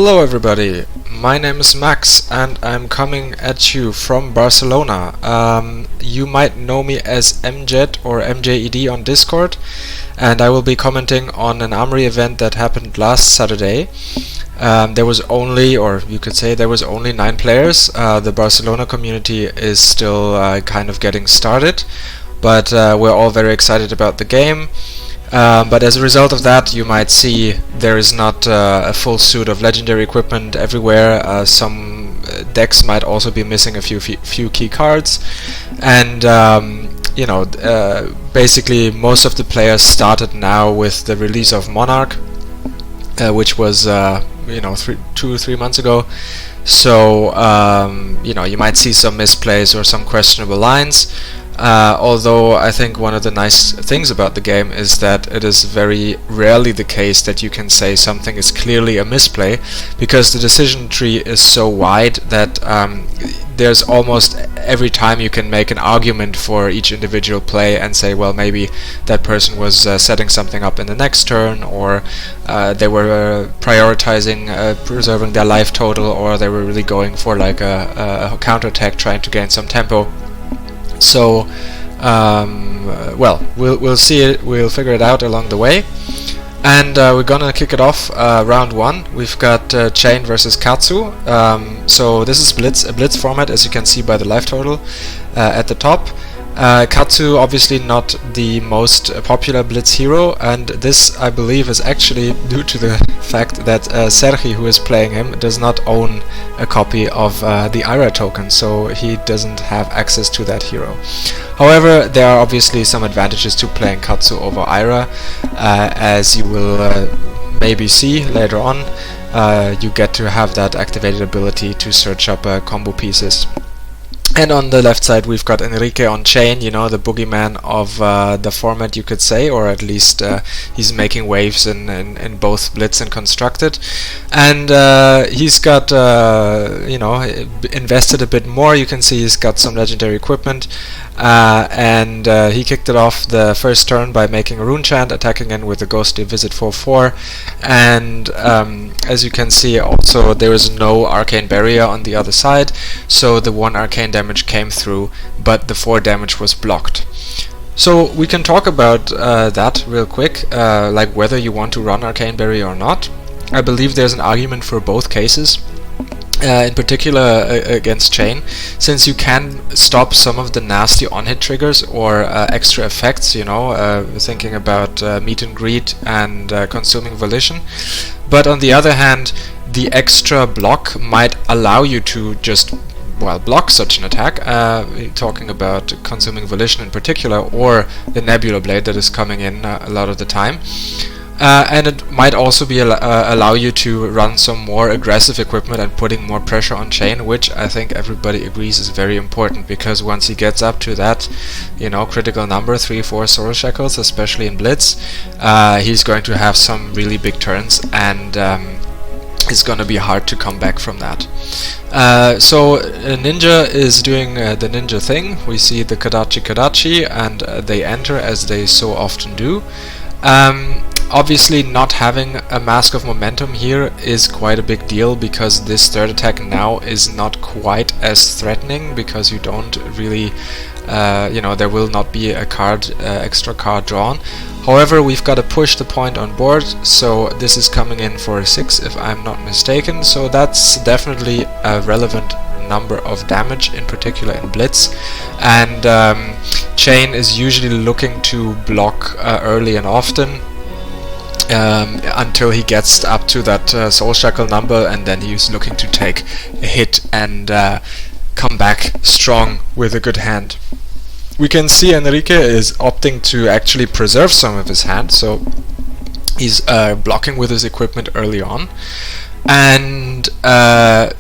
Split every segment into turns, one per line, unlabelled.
Hello everybody, my name is Max and I'm coming at you from Barcelona. You might know me as MJED or MJED on Discord, and I will be commenting on an Armory event that happened last Saturday. There was only, or you could say there was only 9 players. The Barcelona community is still kind of getting started, but we're all very excited about the game. But as a result of that, you might see there is not a full suit of legendary equipment everywhere. Some decks might also be missing a few key cards, and basically most of the players started now with the release of Monarch, which was 2-3 months ago. So you might see some misplays or some questionable lines. Although I think one of the nice things about the game is that it is very rarely the case that you can say something is clearly a misplay, because the decision tree is so wide that there's almost every time you can make an argument for each individual play and say, well, maybe that person was setting something up in the next turn, or they were prioritizing preserving their life total, or they were really going for like a counterattack trying to gain some tempo. So, we'll see it. We'll figure it out along the way, and we're gonna kick it off. Round 1. We've got Chane versus Katsu. So this is a Blitz format, as you can see by the life total at the top. Katsu obviously not the most popular Blitz hero, and this I believe is actually due to the fact that Sergi, who is playing him, does not own a copy of the Ira token, so he doesn't have access to that hero. However, there are obviously some advantages to playing Katsu over Ira, as you will maybe see later on. You get to have that activated ability to search up combo pieces. And on the left side we've got Enrique on Chane, the boogeyman of the format, you could say, or at least he's making waves in both Blitz and Constructed. And he's got, invested a bit more. You can see he's got some legendary equipment, and he kicked it off the first turn by making a rune chant, attacking in with a ghostly visit 4/4, and as you can see also there is no arcane barrier on the other side, so the 1 arcane damage came through, but the 4 damage was blocked. So we can talk about that real quick, like whether you want to run arcane barrier or not. I believe there's an argument for both cases. In particular against Chane, since you can stop some of the nasty on-hit triggers or extra effects, thinking about meet and greet and consuming volition. But on the other hand, the extra block might allow you to just block such an attack, talking about consuming volition in particular, or the Nebula Blade that is coming in a lot of the time. And it might also be allow you to run some more aggressive equipment and putting more pressure on Chane, which I think everybody agrees is very important, because once he gets up to that, critical number, 3-4 soul shackles, especially in Blitz, he's going to have some really big turns, and it's gonna be hard to come back from that. So Ninja is doing the ninja thing. We see the Kadachi, and they enter as they so often do. Obviously not having a Mask of Momentum here is quite a big deal, because this third attack now is not quite as threatening, because you don't really, there will not be a extra card drawn. However, we've got to push the point on board, so this is coming in for 6 if I'm not mistaken, so that's definitely a relevant number of damage, in particular in Blitz. And Chane is usually looking to block early and often, until he gets up to that soul shackle number, and then he's looking to take a hit and come back strong with a good hand. We can see Enrique is opting to actually preserve some of his hand, so he's blocking with his equipment early on. And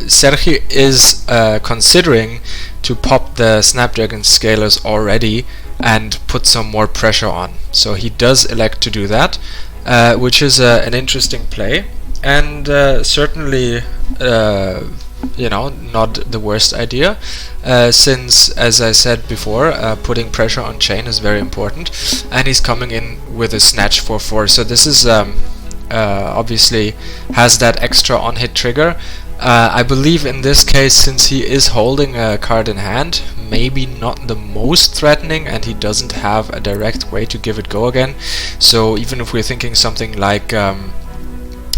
Sergi is considering to pop the Snapdragon Scalers already and put some more pressure on. So he does elect to do that, which is an interesting play, and certainly not the worst idea, since, as I said before, putting pressure on Chane is very important, and he's coming in with a snatch 4/4. So this is obviously has that extra on-hit trigger. I believe in this case, since he is holding a card in hand, maybe not the most threatening, and he doesn't have a direct way to give it go again. So even if we're thinking something like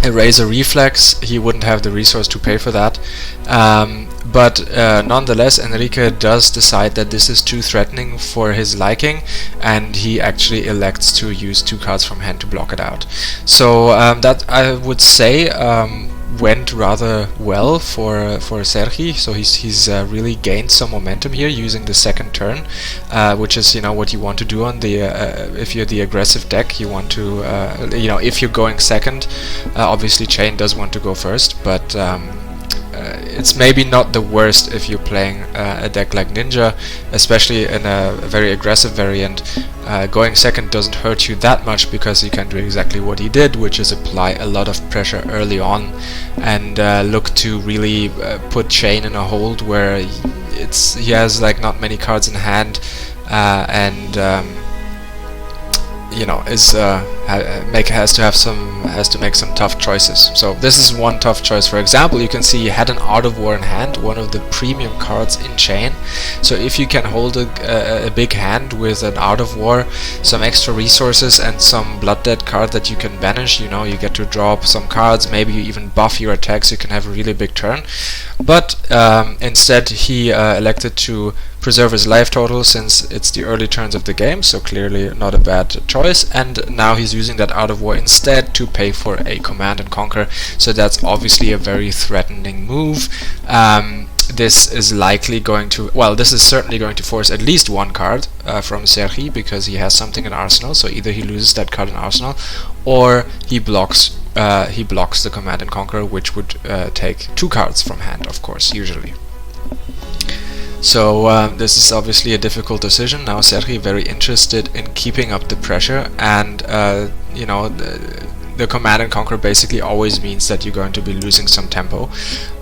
Erase a Reflex, he wouldn't have the resource to pay for that. But nonetheless, Enrique does decide that this is too threatening for his liking, and he actually elects to use 2 cards from hand to block it out. So that, I would say, went rather well for Sergi. So he's really gained some momentum here using the second turn, which is what you want to do on the if you're the aggressive deck. You want to if you're going second, obviously Chane does want to go first, but it's maybe not the worst if you're playing a deck like Ninja, especially in a very aggressive variant. Going second doesn't hurt you that much because you can do exactly what he did, which is apply a lot of pressure early on and look to really put Chane in a hold where he has like not many cards in hand, and has to make some tough choices. So this is one tough choice. For example, you can see he had an Art of War in hand, one of the premium cards in Chane. So if you can hold a big hand with an Art of War, some extra resources, and some Blood Dead card that you can banish, you get to draw up some cards. Maybe you even buff your attacks. You can have a really big turn. But instead he elected to preserve his life total since it's the early turns of the game, so clearly not a bad choice. And now he's using that Art of War instead to pay for a Command and Conquer, so that's obviously a very threatening move. This is likely going to, this is certainly going to force at least one card from Sergi, because he has something in Arsenal, so either he loses that card in Arsenal, or he blocks the Command and Conquer, which would take 2 cards from hand, of course, usually. So this is obviously a difficult decision. Now Sergi very interested in keeping up the pressure, and the Command and Conquer basically always means that you're going to be losing some tempo.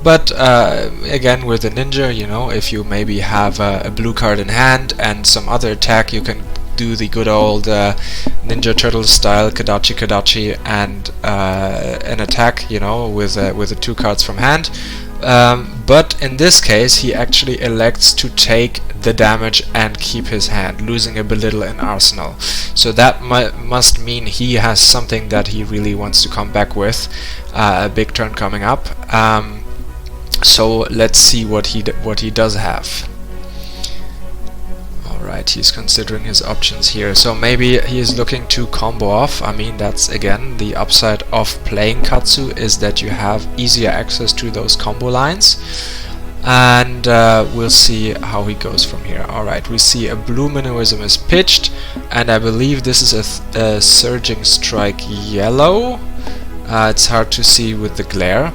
But again, with the Ninja, if you maybe have a blue card in hand and some other attack, you can do the good old Ninja Turtle style Kadachi and an attack, with the 2 cards from hand. But in this case he actually elects to take the damage and keep his hand, losing a belittle in Arsenal. So that must mean he has something that he really wants to come back with, a big turn coming up. So let's see what he does have. Alright, he's considering his options here. So maybe he is looking to combo off. I mean, that's again the upside of playing Katsu, is that you have easier access to those combo lines. And we'll see how he goes from here. Alright, we see a blue Minnowism is pitched, and I believe this is a Surging Strike yellow. It's hard to see with the glare.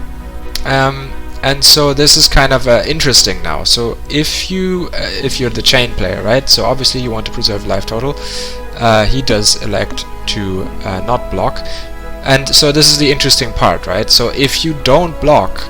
And so this is kind of interesting now. So if you're the Chane player, right? So obviously you want to preserve life total. He does elect to not block, and so this is the interesting part, right? So if you don't block,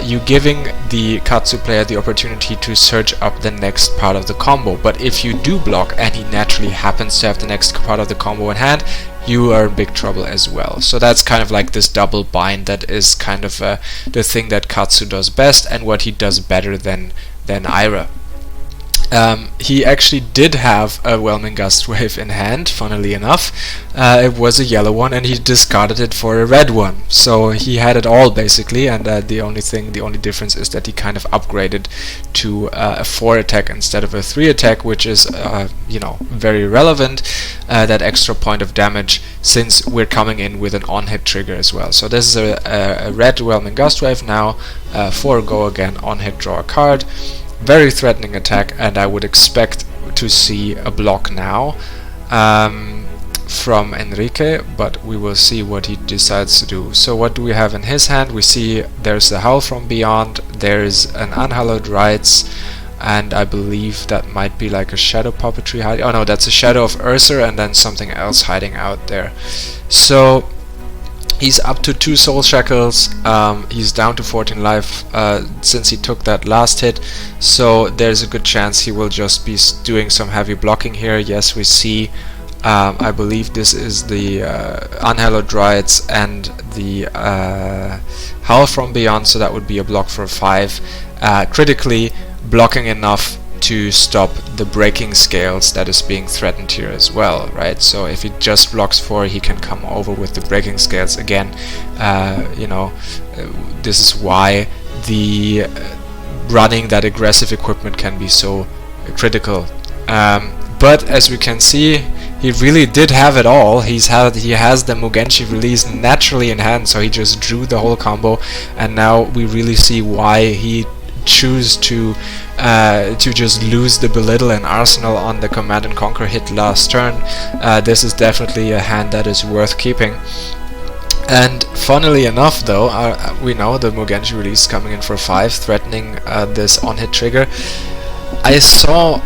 you're giving the Katsu player the opportunity to search up the next part of the combo. But if you do block and he naturally happens to have the next part of the combo in hand, you are in big trouble as well. So that's kind of like this double bind that is kind of the thing that Katsu does best, and what he does better than Ira. He actually did have a Whelming Gust Wave in hand, funnily enough. It was a yellow one, and he discarded it for a red one. So he had it all basically, and the only difference is that he kind of upgraded to a 4 attack instead of a 3 attack, which is very relevant. That extra point of damage, since we're coming in with an on-hit trigger as well. So this is a red Whelming Gust Wave now. 4 go again, on-hit, draw a card. Very threatening attack, and I would expect to see a block now from Enrique, but we will see what he decides to do. So what do we have in his hand? We see there's the Howl from Beyond, there's an Unhallowed Rites, and I believe that might be like a Shadow Puppetry hiding. Oh no, that's a Shadow of Ursa and then something else hiding out there. So he's up to 2 Soul Shackles, he's down to 14 life since he took that last hit, so there's a good chance he will just be doing some heavy blocking here. Yes, we see I believe this is the Unhallowed Dryads and the Howl from Beyond, so that would be a block for 5. Critically blocking enough to stop the breaking scales that is being threatened here as well, right? So if he just blocks 4, he can come over with the breaking scales again. This is why the running that aggressive equipment can be so critical. But as we can see, he really did have it all. He has the Mugenshi release naturally in hand, so he just drew the whole combo, and now we really see why he choose to just lose the Belittle and Arsenal on the Command and Conquer hit last turn. This is definitely a hand that is worth keeping. And funnily enough, though, we know the Mugenshi release coming in for 5, threatening this on-hit trigger. I saw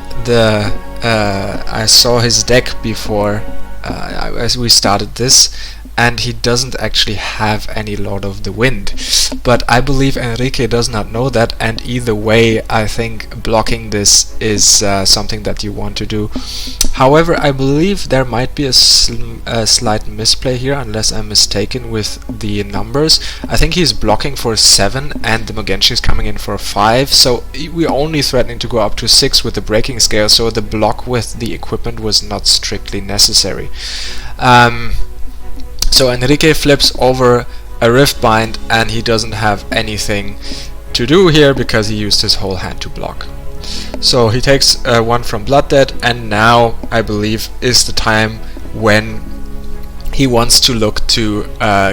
his deck before as we started this, and he doesn't actually have any Lord of the Wind. But I believe Enrique does not know that, and either way I think blocking this is something that you want to do. However, I believe there might be a slight misplay here, unless I'm mistaken with the numbers. I think he's blocking for 7 and the Mugenshi is coming in for 5, so we're only threatening to go up to 6 with the breaking scale, so the block with the equipment was not strictly necessary. So Enrique flips over a Riftbind, and he doesn't have anything to do here because he used his whole hand to block. So he takes 1 from Blood Debt, and now I believe is the time when he wants to look to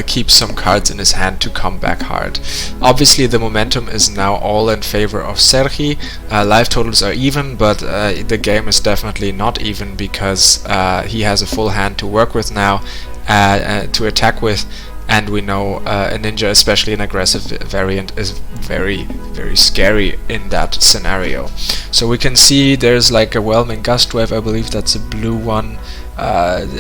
keep some cards in his hand to come back hard. Obviously the momentum is now all in favor of Sergi. Life totals are even, but the game is definitely not even because he has a full hand to work with now, to attack with, and we know a ninja, especially an aggressive variant, is very, very scary in that scenario. So we can see there's like a Whelming Gust Wave, I believe that's a blue one,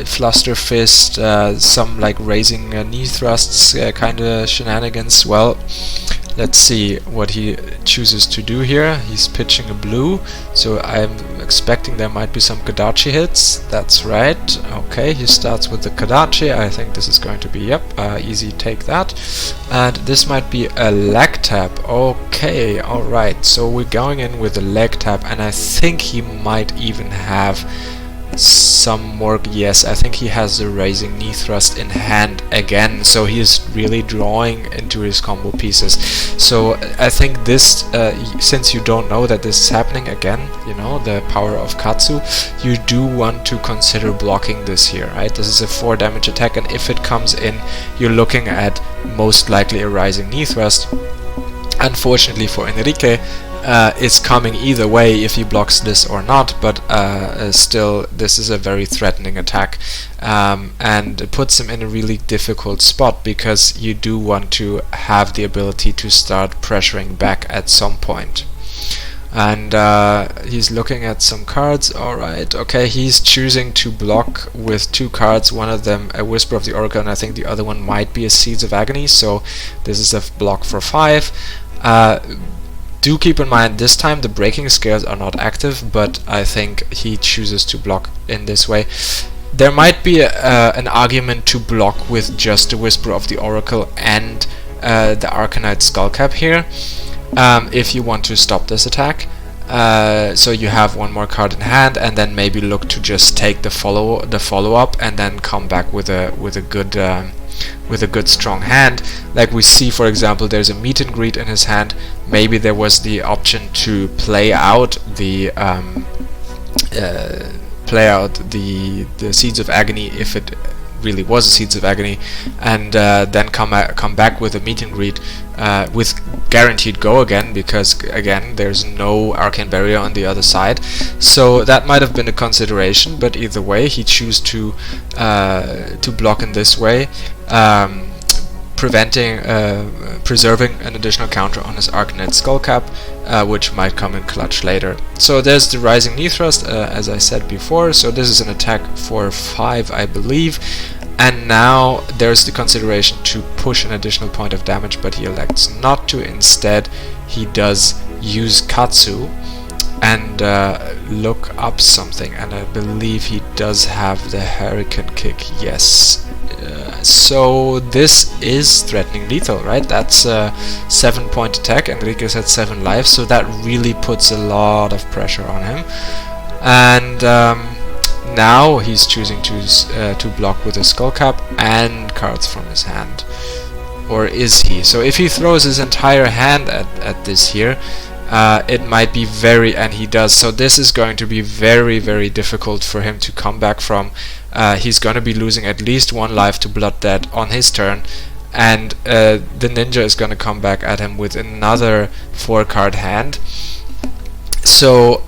Fluster Fist, some like raising knee thrusts kind of shenanigans. Well, let's see what he chooses to do here. He's pitching a blue, so I'm expecting there might be some Kodachi hits. That's right. Okay, he starts with the Kodachi. I think this is going to be, easy, take that. And this might be a leg tap. Okay, alright, so we're going in with a leg tap, and I think he might even have some more. Yes, I think he has the raising knee thrust in hand again, so he is really drawing into his combo pieces. So I think this, since you don't know that this is happening again, you know, the power of Katsu, you do want to consider blocking this here, right? This is a 4 damage attack, and if it comes in, you're looking at most likely a rising knee thrust. Unfortunately for Enrique, it's coming either way if he blocks this or not, but still this is a very threatening attack, and it puts him in a really difficult spot because you do want to have the ability to start pressuring back at some point. And he's looking at some cards. Alright, okay, he's choosing to block with 2 cards, one of them a Whisper of the Oracle, and I think the other one might be a Seeds of Agony, so this is a block for 5. Do keep in mind, this time the breaking scales are not active, but I think he chooses to block in this way. There might be an argument to block with just the Whisper of the Oracle and the Arcanite Skullcap here, if you want to stop this attack. So you have 1 more card in hand, and then maybe look to just take the follow up, and then come back with a good strong hand. Like we see, for example, there's a Meet and Greet in his hand. Maybe there was the option to play out the Seeds of Agony, if it really was a Seeds of Agony, and then come back with a Meet and Greet with guaranteed go again, because again there's no Arcane Barrier on the other side. So that might have been a consideration, but either way he chose to block in this way, preserving an additional counter on his Arcanite Skullcap, which might come in clutch later. So there's the Rising Knee Thrust, as I said before, so this is an attack for 5, I believe, and now there's the consideration to push an additional point of damage, but he elects not to. Instead he does use Katsu, and look up something, and I believe he does have the hurricane kick. Yes. So this is threatening lethal, right? That's a 7-point attack. Enrique's at 7 lives, so that really puts a lot of pressure on him. And now he's choosing to block with a skull cap and cards from his hand. Or is he? So if he throws his entire hand at this here, it might be and he does, so this is going to be very difficult for him to come back from. He's going to be losing at least 1 life to Blood Dead on his turn, and the ninja is going to come back at him with another 4-card hand. So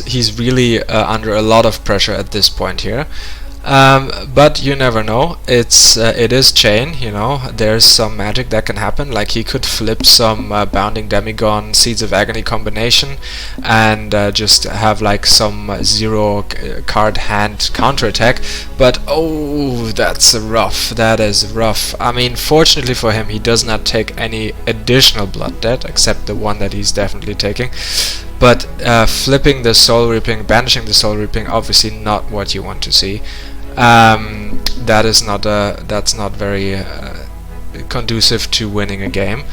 he's really under a lot of pressure at this point here. But you never know. It is Chane, you know. There's some magic that can happen. Like he could flip some Bounding Demigon Seeds of Agony combination and just have like some 0-card hand counterattack. But oh, that's rough. That is rough. I mean, fortunately for him, he does not take any additional Blood Debt except the one that he's definitely taking. But flipping the Soul Reaping, banishing the Soul Reaping, obviously not what you want to see. That's not very conducive to winning a game.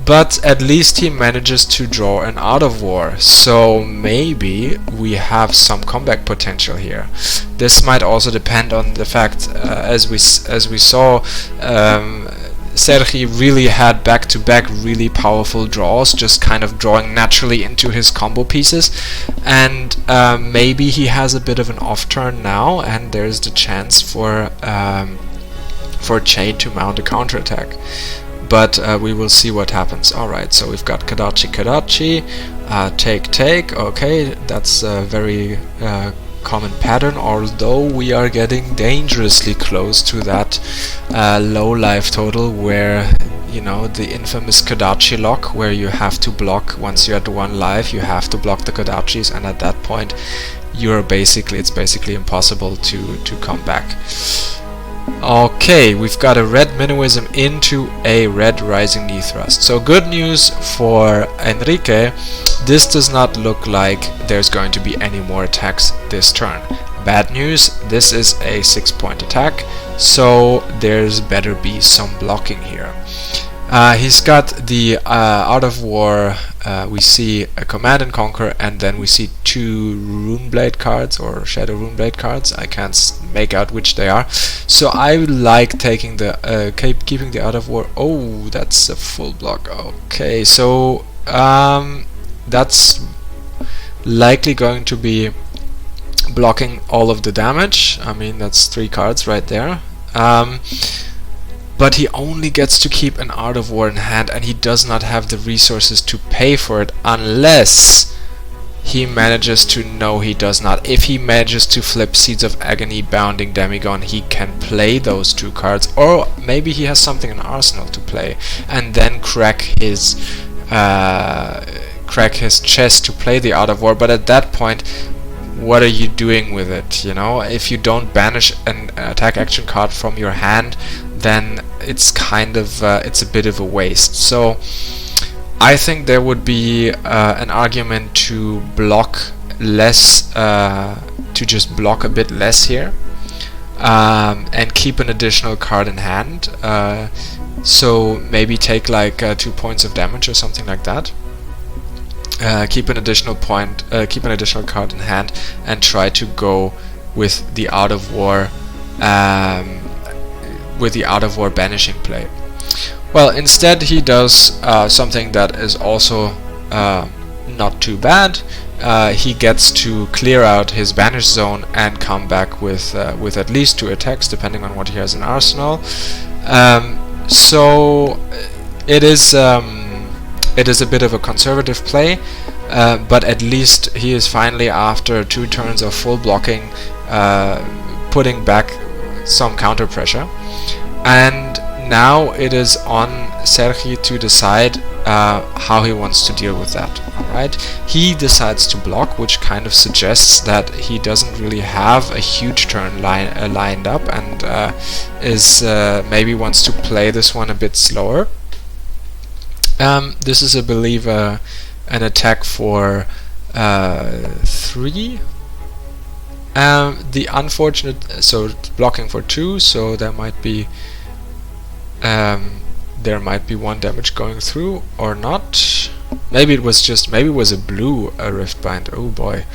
But at least he manages to draw an Out of War, so maybe we have some comeback potential here. This might also depend on the fact, as we saw, Sergi really had back-to-back really powerful draws, just kind of drawing naturally into his combo pieces, and maybe he has a bit of an off turn now, and there's the chance for Chane to mount a counterattack. But we will see what happens. Alright, so we've got Kadachi, take, okay, that's a very common pattern, although we are getting dangerously close to that low life total where, you know, the infamous Kadachi lock, where you have to block once you're at 1 life, you have to block the Kadachis, and at that point it's basically impossible to come back. Okay, we've got a red Minnowism into a red Rising Knee Thrust. So good news for Enrique, this does not look like there's going to be any more attacks this turn. Bad news, this is a 6-point attack, so there's better be some blocking here. He's got the Out of War, we see a Command and Conquer, and then we see 2 Runeblade cards, or Shadow Runeblade cards. I can't make out which they are. So I like taking the keeping the Out of War. Oh, that's a full block. Okay, so that's likely going to be blocking all of the damage. I mean, that's 3 cards right there. But he only gets to keep an Art of War in hand, and he does not have the resources to pay for it unless he manages to... No, he does not. If he manages to flip Seeds of Agony, Bounding Demigon, he can play those 2 cards, or maybe he has something in Arsenal to play, and then crack his chest to play the Art of War. But at that point, what are you doing with it? You know, if you don't banish an attack action card from your hand, then it's kind of it's a bit of a waste. So I think there would be an argument to block less, to just block a bit less here, and keep an additional card in hand. So maybe take like 2 points of damage or something like that. Keep an additional card in hand, and try to go with the Out of War, banishing play. Well, instead he does something that is also not too bad. He gets to clear out his banish zone and come back with at least 2 attacks, depending on what he has in Arsenal. So it is a bit of a conservative play, but at least he is finally, after 2 turns of full blocking, putting back some counter pressure. And now it is on Sergi to decide how he wants to deal with that. Alright, he decides to block, which kind of suggests that he doesn't really have a huge turn lined up, and maybe wants to play this one a bit slower. This is, I believe, a an attack for 3. The unfortunate, so blocking for 2, so there might be 1 damage going through, or not. Maybe it was a blue Riftbind. Oh boy.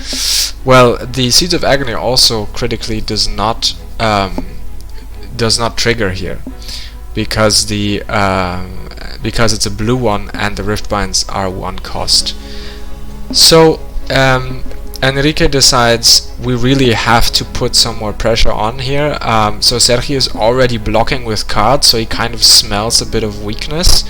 Well, the Seeds of Agony also critically does not trigger here, because because it's a blue one and the Riftbinds are 1 cost. So Enrique decides we really have to put some more pressure on here. So Sergi is already blocking with cards, so he kind of smells a bit of weakness,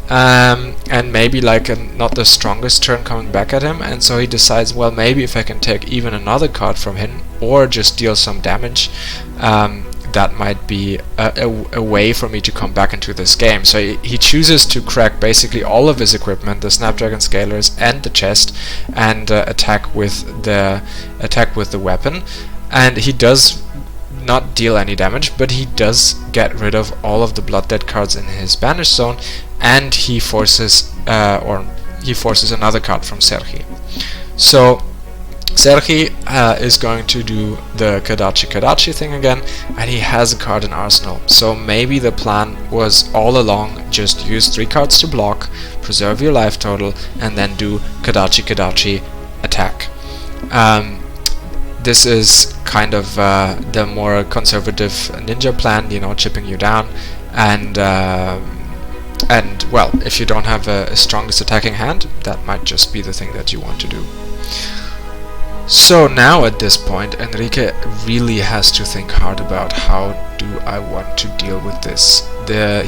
and maybe like not the strongest turn coming back at him, and so he decides, well, maybe if I can take even another card from him or just deal some damage, that might be a way for me to come back into this game. So he chooses to crack basically all of his equipment, the Snapdragon Scalers and the chest, and attack with the weapon. And he does not deal any damage, but he does get rid of all of the Blood Dead cards in his banish zone, and he forces another card from Sergi. So Sergi is going to do the Kadachi thing again, and he has a card in arsenal. So maybe the plan was all along just use 3 cards to block, preserve your life total, and then do Kadachi attack. This is kind of the more conservative ninja plan, you know, chipping you down, and well, if you don't have a strongest attacking hand, that might just be the thing that you want to do. So now at this point, Enrique really has to think hard about how do I want to deal with this.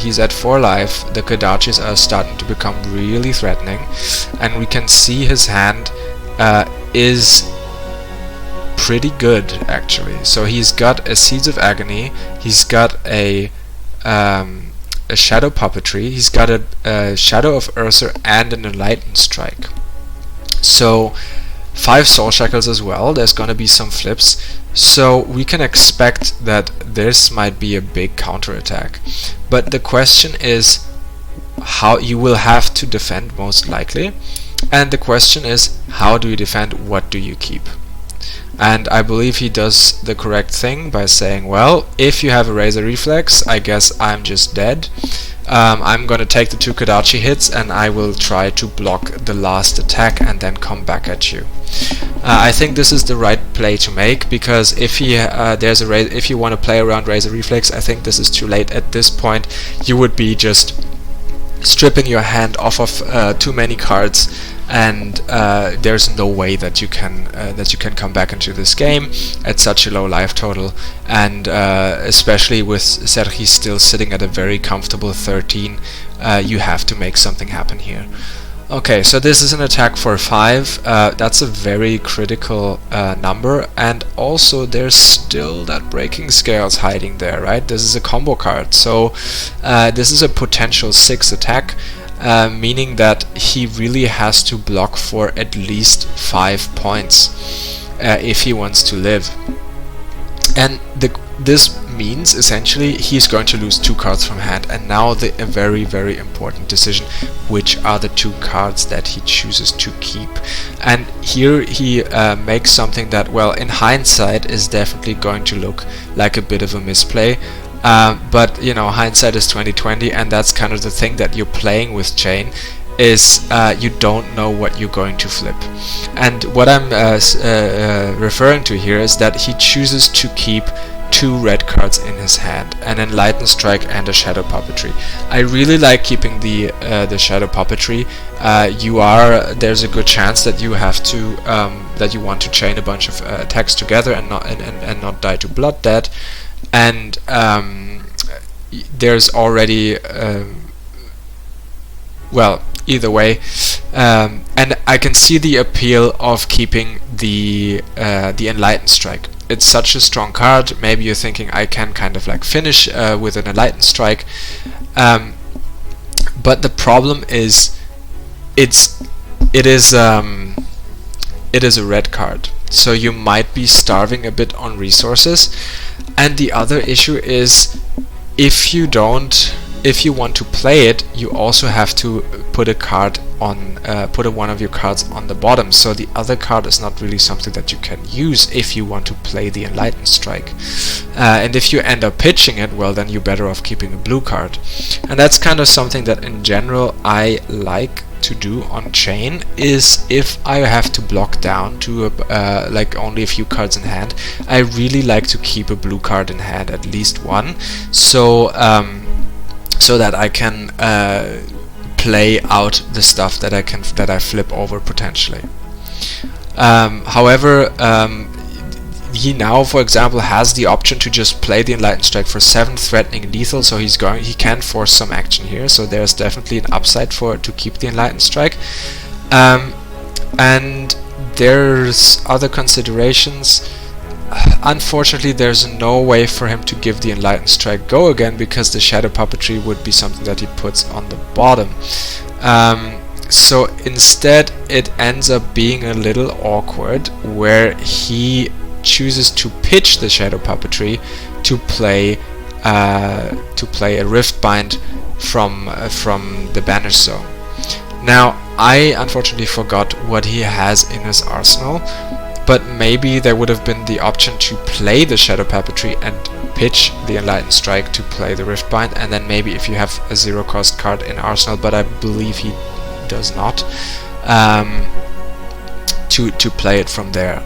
He's at 4 life, the Kadachis are starting to become really threatening, and we can see his hand is pretty good actually. So he's got a Seeds of Agony, he's got a Shadow Puppetry, he's got a Shadow of Ursa and an Enlightened Strike. So 5 Soul Shackles as well, there's gonna be some flips, so we can expect that this might be a big counterattack. But the question is how you will have to defend, most likely, and the question is how do you defend, what do you keep? And I believe he does the correct thing by saying, well, if you have a Razor Reflex, I guess I'm just dead. I'm gonna take the 2 Kadachi hits and I will try to block the last attack and then come back at you. I think this is the right play to make, because if if you want to play around Razor Reflex, I think this is too late. At this point you would be just stripping your hand off of too many cards, and there's no way that you can come back into this game at such a low life total, and especially with Sergi still sitting at a very comfortable 13, you have to make something happen here. Okay, so this is an attack for 5, that's a very critical number, and also there's still that Breaking Scales hiding there, right? This is a combo card, so this is a potential 6 attack, meaning that he really has to block for at least 5 points if he wants to live. And this means essentially he's going to lose 2 cards from hand, and now a very, very important decision: which are the 2 cards that he chooses to keep? And here he makes something that, well, in hindsight is definitely going to look like a bit of a misplay, but you know, hindsight is 20/20, and that's kind of the thing that you're playing with Chane, is you don't know what you're going to flip. And what I'm referring to here is that he chooses to keep 2 red cards in his hand, an Enlightened Strike and a Shadow Puppetry. I really like keeping the Shadow Puppetry. There's a good chance that you have to that you want to chain a bunch of attacks together and not die to Blood Dead, and there's already well, either way, and I can see the appeal of keeping the Enlightened Strike. It's such a strong card. Maybe you're thinking I can kind of like finish with an Enlightened Strike, but the problem is it is a red card, so you might be starving a bit on resources. And the other issue is, if you don't if you want to play it, you also have to put a card on, put one of your cards on the bottom. So the other card is not really something that you can use if you want to play the Enlightened Strike. And if you end up pitching it, well, then you're better off keeping a blue card. And that's kind of something that in general I like to do on Chane, is if I have to block down to like only a few cards in hand, I really like to keep a blue card in hand, at least one, so so that I can play out the stuff that I flip over potentially. However, he now, for example, has the option to just play the Enlightened Strike for 7 threatening lethal, so he can force some action here, so there's definitely an upside to keep the Enlightened Strike. And there's other considerations. Unfortunately, there's no way for him to give the Enlightened Strike go again, because the Shadow Puppetry would be something that he puts on the bottom. So instead it ends up being a little awkward, where he chooses to pitch the Shadow Puppetry to play a Riftbind from the Banish Zone. Now, I unfortunately forgot what he has in his arsenal, but maybe there would have been the option to play the Shadow Puppetry and pitch the Enlightened Strike to play the Riftbind, and then maybe if you have a 0-cost card in arsenal, but I believe he does not, to play it from there.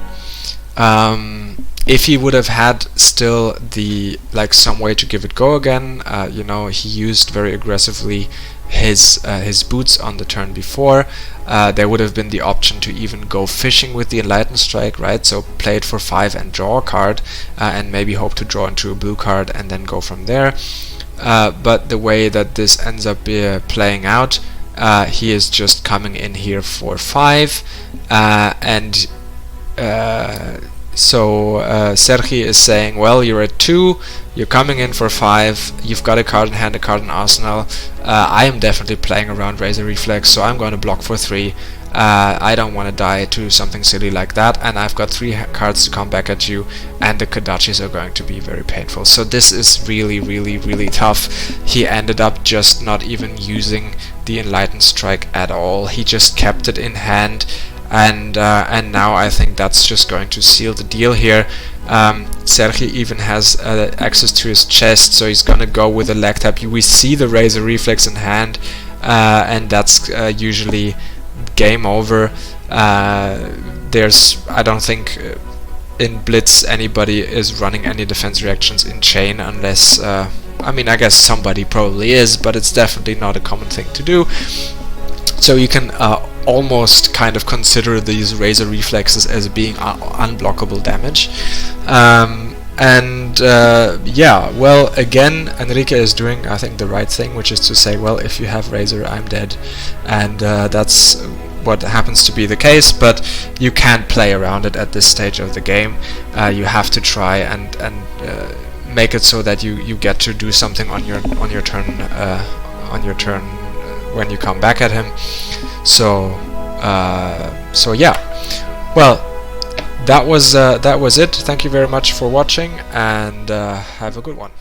If he would have had still some way to give it go again, you know, he used very aggressively his boots on the turn before, there would have been the option to even go fishing with the Enlightened Strike, right? So play it for 5 and draw a card, and maybe hope to draw into a blue card and then go from there. But the way that this ends up playing out, he is just coming in here for 5, and so Sergi is saying, well, you're at 2, you're coming in for 5, you've got a card in hand, a card in arsenal. I am definitely playing around Razor Reflex, so I'm going to block for 3. I don't want to die to something silly like that, and I've got 3 cards to come back at you, and the Kodachis are going to be very painful. So this is really, really, really tough. He ended up just not even using the Enlightened Strike at all. He just kept it in hand, and now I think that's just going to seal the deal here. Sergi even has access to his chest, so he's gonna go with a leg tap. We see the Razor Reflex in hand, and that's usually game over. I don't think in Blitz anybody is running any defense reactions in Chane, unless I mean, I guess somebody probably is, but it's definitely not a common thing to do. So you can almost kind of consider these Razor Reflexes as being unblockable damage. Yeah, well, again, Enrique is doing, I think, the right thing, which is to say, well, if you have Razor, I'm dead, and that's what happens to be the case, but you can't play around it at this stage of the game. You have to try and make it so that you get to do something on your turn when you come back at him. So yeah, well, that was it. Thank you very much for watching, and have a good one.